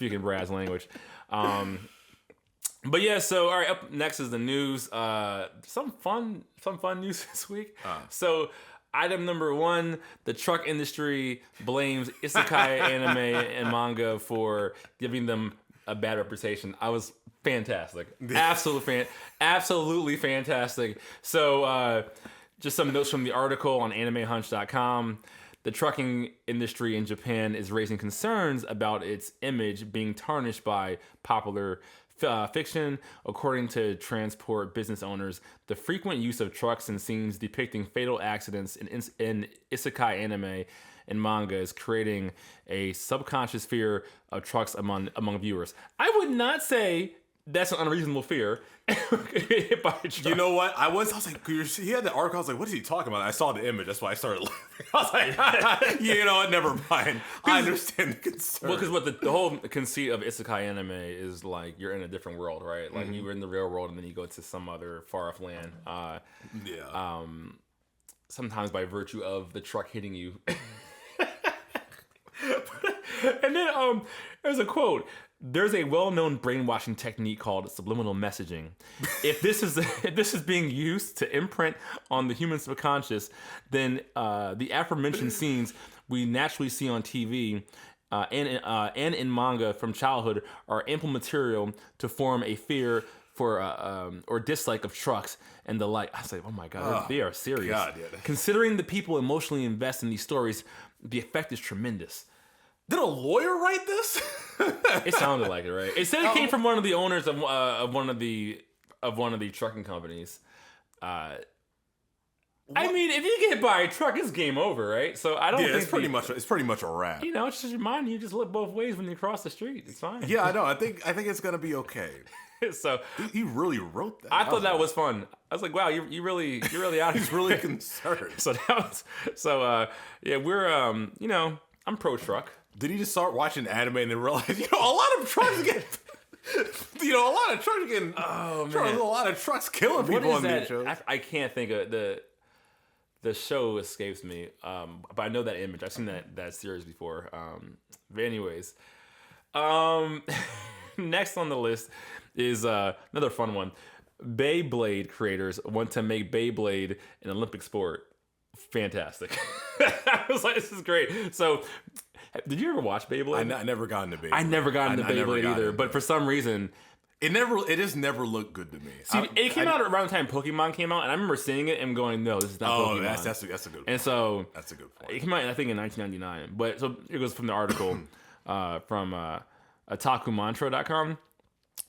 speaking Brad's language. But yeah, so all right, up next is the news. Some fun news this week. So item number 1, the truck industry blames Isekai anime and manga for giving them a bad reputation. I was fantastic. Absolutely fantastic. So just some notes from the article on animehunch.com. The trucking industry in Japan is raising concerns about its image being tarnished by popular fiction. According to transport business owners, the frequent use of trucks in scenes depicting fatal accidents in isekai anime and manga is creating a subconscious fear of trucks among viewers. I would not say that's an unreasonable fear. Hit by a truck. You know what? I was like, he had the article. I was like, what is he talking about? I saw the image. That's why I started laughing. I was like, you know what? Never mind. I understand the concern. Well, because what the whole conceit of isekai anime is like you're in a different world, right? Like you were in the real world and then you go to some other far off land. Sometimes by virtue of the truck hitting you. And then there's a quote. There's a well-known brainwashing technique called subliminal messaging. If this is being used to imprint on the human subconscious, then the aforementioned scenes we naturally see on TV and in manga from childhood are ample material to form a fear for or dislike of trucks and the like. I say, oh my God, they are serious. God, yeah. Considering the people emotionally invest in these stories, the effect is tremendous. Did a lawyer write this? It sounded like it, right? It said it came from one of the owners of one of the trucking companies. I mean, if you get hit by a truck, it's game over, right? So I don't think it's pretty much a wrap. You know, it's just remind you just look both ways when you cross the street. It's fine. Yeah, I know. I think it's gonna be okay. So he really wrote that. I thought that was fun. I was like, wow, you're really out. He's really concerned. Yeah, we're I'm pro truck. Did he just start watching anime and then realize, a lot of trucks get, a lot of trucks getting, a lot of trucks killing people on these shows. I can't think of the show escapes me, but I know that image. I've seen that series before. But anyways, next on the list is another fun one. Beyblade creators want to make Beyblade an Olympic sport. Fantastic. I was like, this is great. So, did you ever watch Beyblade? I never got into Beyblade. I never got into Beyblade either, but for some reason... It just never looked good to me. See, it came out around the time Pokemon came out, and I remember seeing it and going, no, this is not Pokemon. That's a good point. And so... That's a good point. It came out, I think, in 1999. But so it goes from the article from otakumantra.com.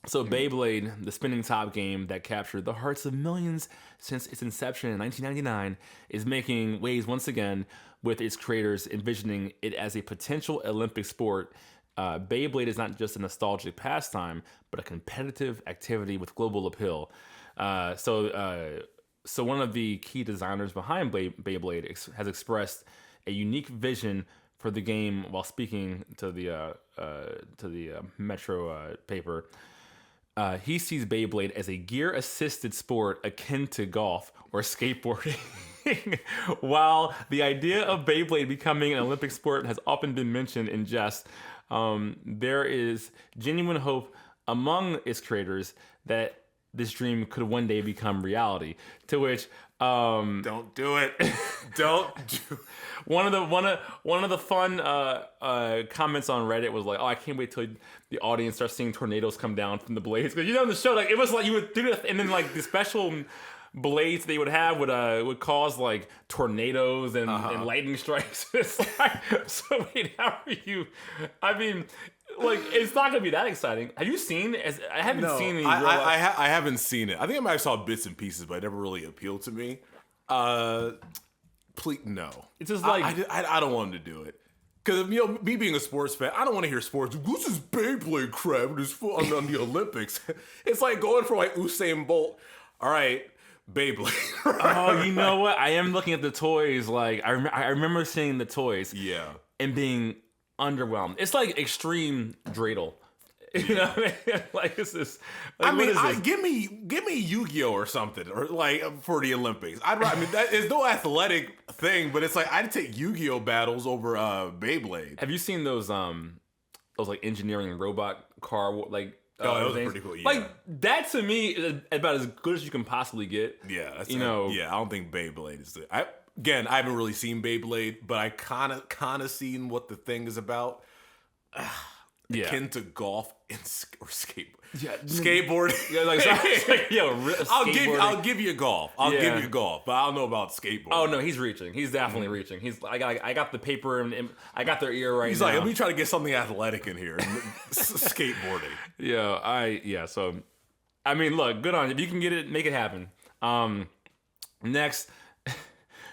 So Beyblade, the spinning top game that captured the hearts of millions since its inception in 1999, is making waves once again with its creators envisioning it as a potential Olympic sport. Beyblade is not just a nostalgic pastime, but a competitive activity with global appeal. So one of the key designers behind Beyblade has expressed a unique vision for the game while speaking to the Metro paper. He sees Beyblade as a gear-assisted sport akin to golf or skateboarding. While the idea of Beyblade becoming an Olympic sport has often been mentioned in jest, there is genuine hope among its creators that this dream could one day become reality. To which, don't do it. Don't do. One of the fun comments on Reddit was like, "Oh, I can't wait till the audience starts seeing tornadoes come down from the blades." Because in the show, like it was like you would do it, and then like the special blades they would have would cause like tornadoes and lightning strikes. It's like, so wait, how are you? I mean, like it's not gonna be that exciting. Have you seen? I haven't seen any. I haven't seen it. I think I might have saw bits and pieces, but it never really appealed to me. Please no. It's just like I don't want him to do it. Because me being a sports fan, I don't want to hear sports. This is Beyblade crap. This on the Olympics. It's like going for like Usain Bolt. All right, Beyblade. Oh, you know what? I am looking at the toys. Like I remember seeing the toys. Yeah. And being underwhelmed. It's like extreme dreidel. You know what I mean? Like this is. Like, give me Yu-Gi-Oh or something, or like for the Olympics. That is no athletic thing, but it's like I'd take Yu-Gi-Oh battles over Beyblade. Have you seen those those like engineering robot car like. That was things. pretty cool. Yeah. Like that to me is about as good as you can possibly get. Yeah, that's, Yeah, I don't think Beyblade is. I haven't really seen Beyblade, but I kind of seen what the thing is about. Yeah. Akin to golf or skateboard. Yeah, skateboarding. Yeah, I'll give you golf. I'll give you golf, but I don't know about skateboarding. Oh no, he's reaching. He's definitely reaching. I got the paper and I got their ear right He's now. like, let me try to get something athletic in here. Skateboarding. So, I mean, look, good on you. If you can get it, make it happen. Next,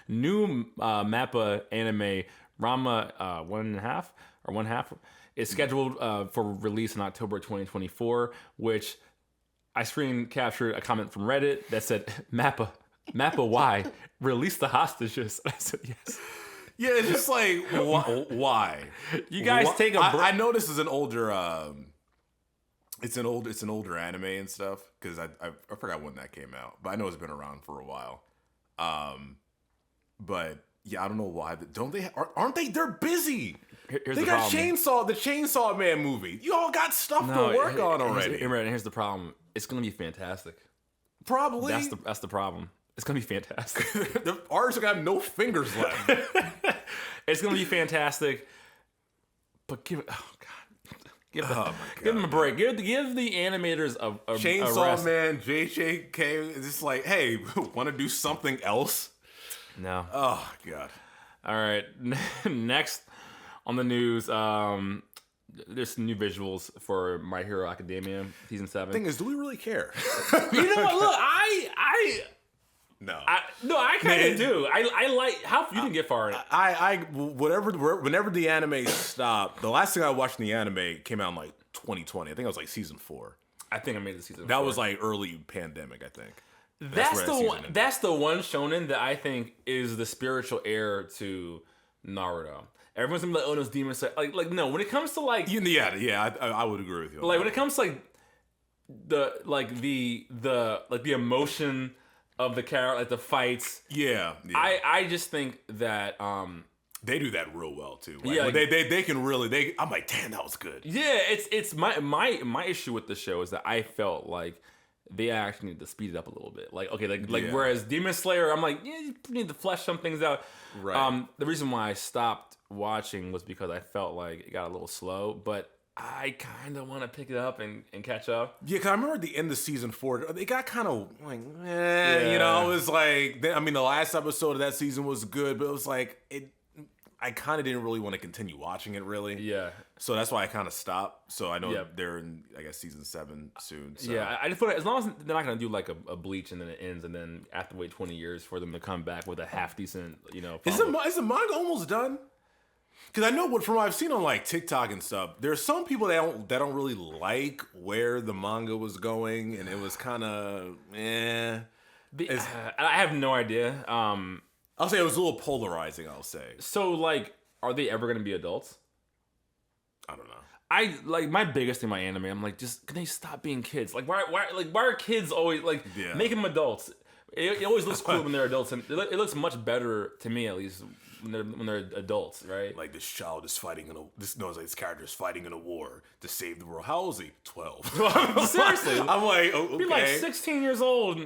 new Mappa anime Rama 1.5 or 1/2 is scheduled for release in October 2024, which I screen captured a comment from Reddit that said, Mappa, why? Release the hostages. I said, yes. Yeah, it's just like, why? You guys take a break. I know this is an older, it's an older anime and stuff, because I forgot when that came out, but I know it's been around for a while. But yeah, I don't know why. Aren't they? They're busy. They got the Chainsaw Man movie. You all got stuff to work on already. Here's the problem. It's gonna be fantastic. Probably. That's the problem. It's gonna be fantastic. The artists are gonna have no fingers left. It's gonna be fantastic. But give them a break. Give the animators a Chainsaw rest. Man, JJK is just like, hey, want to do something else? No. Oh God. All right. Next on the news, there's some new visuals for My Hero Academia season 7. Thing is, do we really care? You know what? Look, I kind of do. I like how you didn't get far in it. Whenever the anime stopped, the last thing I watched in the anime came out in like 2020. I think it was like season 4. I think I made it season 4. That was like early pandemic, I think. That's the one. That's the one shonen that I think is the spiritual heir to Naruto. Everyone's gonna be like, "Oh, those demons." Like no. When it comes to like, I would agree with you. Like when it comes to like the emotion of the character, like the fights. Yeah. I just think that they do that real well too. Like, yeah, they can really. I'm like, damn, that was good. Yeah, it's my issue with the show is that I felt like they actually need to speed it up a little bit. Like, okay, whereas Demon Slayer, I'm like, yeah, you need to flesh some things out. Right. The reason why I stopped watching was because I felt like it got a little slow, but I kind of want to pick it up and catch up. Yeah, because I remember at the end of season 4, they got kind of like, you know, it was like, I mean, the last episode of that season was good, but it was like, I kind of didn't really want to continue watching it, really. Yeah. So that's why I kind of stopped. So I know they're in, I guess, season 7 soon. So. Yeah, I just feel like as long as they're not going to do like a Bleach and then it ends and then I have to wait 20 years for them to come back with a half decent, you know. Is the manga almost done? Because I know from what I've seen on like TikTok and stuff, there's some people that don't really like where the manga was going, and it was kind of I have no idea. I'll say it was a little polarizing. I'll say. So like, are they ever going to be adults? I don't know. I like my biggest thing in my anime. I'm like, just can they stop being kids? Like, why are kids always like make them adults? It always looks cool when they're adults, and it looks much better to me at least when they're adults, right? Like this child is fighting this character is fighting in a war to save the world. How old is he? 12. Seriously, I'm like, okay. Be like 16 years old.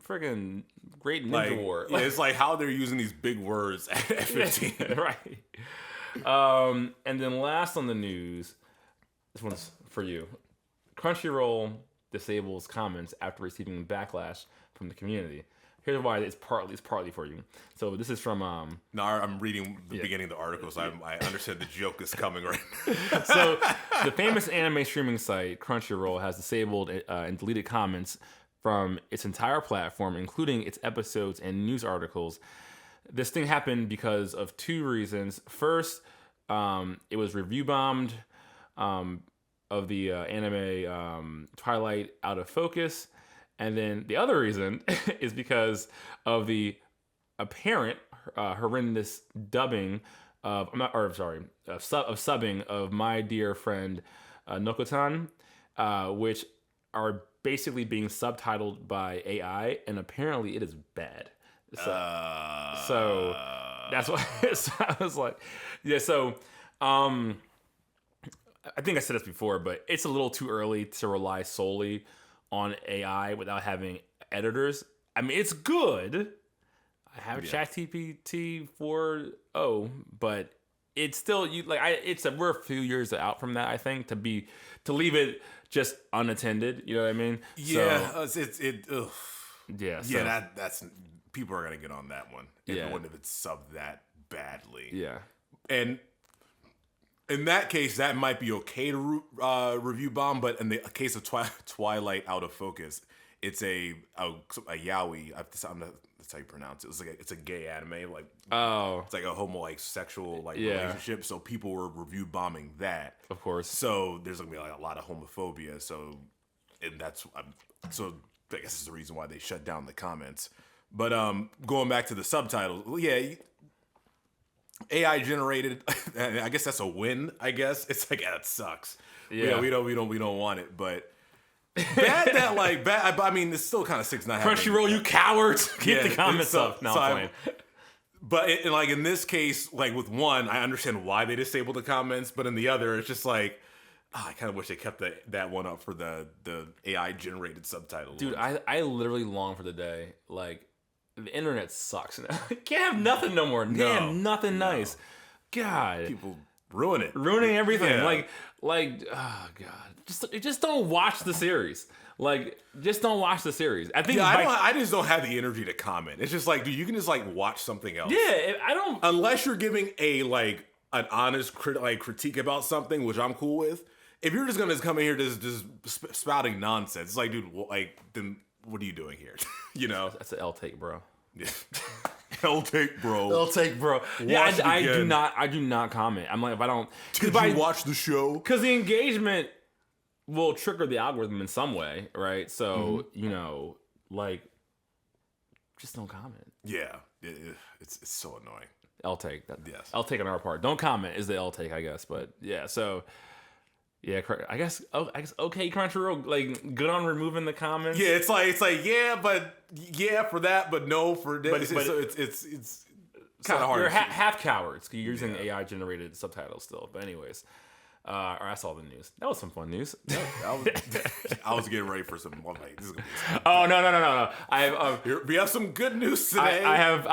Freaking great ninja war. Yeah, it's like how they're using these big words at 15, right? And then last on the news, this one's for you. Crunchyroll disables comments after receiving backlash from the community. Here's why it's partly for you. So this is from No, I'm reading the beginning of the article, so I understand the joke is coming right now. So the famous anime streaming site Crunchyroll has disabled and deleted comments from its entire platform, including its episodes and news articles. This thing happened because of 2 reasons. First, it was review bombed of the anime Twilight Out of Focus. And then the other reason is because of the apparent horrendous dubbing of subbing of My Dear Friend Nokotan, which are basically being subtitled by AI, and apparently it is bad. So that's why. So I was like, yeah. So I think I said this before, but it's a little too early to rely solely on AI without having editors. I mean, it's good. I have ChatGPT 4.0, but it's still we're a few years out from that. I think to leave it just unattended. You know what I mean? Yeah, So, that's people are gonna get on that one. If it's subbed that badly. Yeah, and in that case, that might be okay to review bomb, but in the case of Twilight Out of Focus, it's a yaoi. That's how you pronounce it. It's a gay anime, like it's like a sexual relationship. So people were review bombing that, of course. So there's gonna be a lot of homophobia. So I guess it's the reason why they shut down the comments. But going back to the subtitles, AI generated. I guess that's a win. I guess it's like it sucks. Yeah, we don't want it, but. Bad. I mean, it's still kind of sick not having Crunchyroll, you cowards. Get the comments up. No, I'm playing. But in this case, with one, I understand why they disabled the comments, but in the other, it's just I kind of wish they kept that one up for the AI generated subtitles. Dude, I literally long for the day the internet sucks. Can't have nothing no more. Can't have nothing nice. God, people ruining everything. Yeah. Oh god, just don't watch the series. Just don't watch the series. I think I just don't have the energy to comment. It's just dude, you can just watch something else. Yeah, I don't. Unless you're giving an honest critique about something, which I'm cool with. If you're just gonna come in here just spouting nonsense, it's dude, then what are you doing here? That's an L take, bro. Yeah. L take, bro. L take, bro. Yeah, I do not comment. I'm if I don't. Did you watch the show? Because the engagement will trigger the algorithm in some way, right? So just don't comment. Yeah, it's so annoying. L take. Yes. L take on our part. Don't comment is the L take, I guess. But yeah, so. Yeah, I guess okay, Crunchyroll, good on removing the comments. Yeah, it's yeah for that, but no for this. It's kind of hard. You're half cowards. You're using AI generated subtitles still. But anyways, that's all the news. That was some fun news. I was getting ready for some. This is gonna be oh no! We have some good news today. I have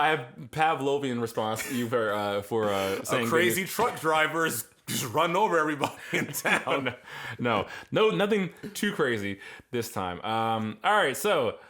Pavlovian response for saying crazy truck drivers. Just run over everybody in town. No, nothing too crazy this time. All right, so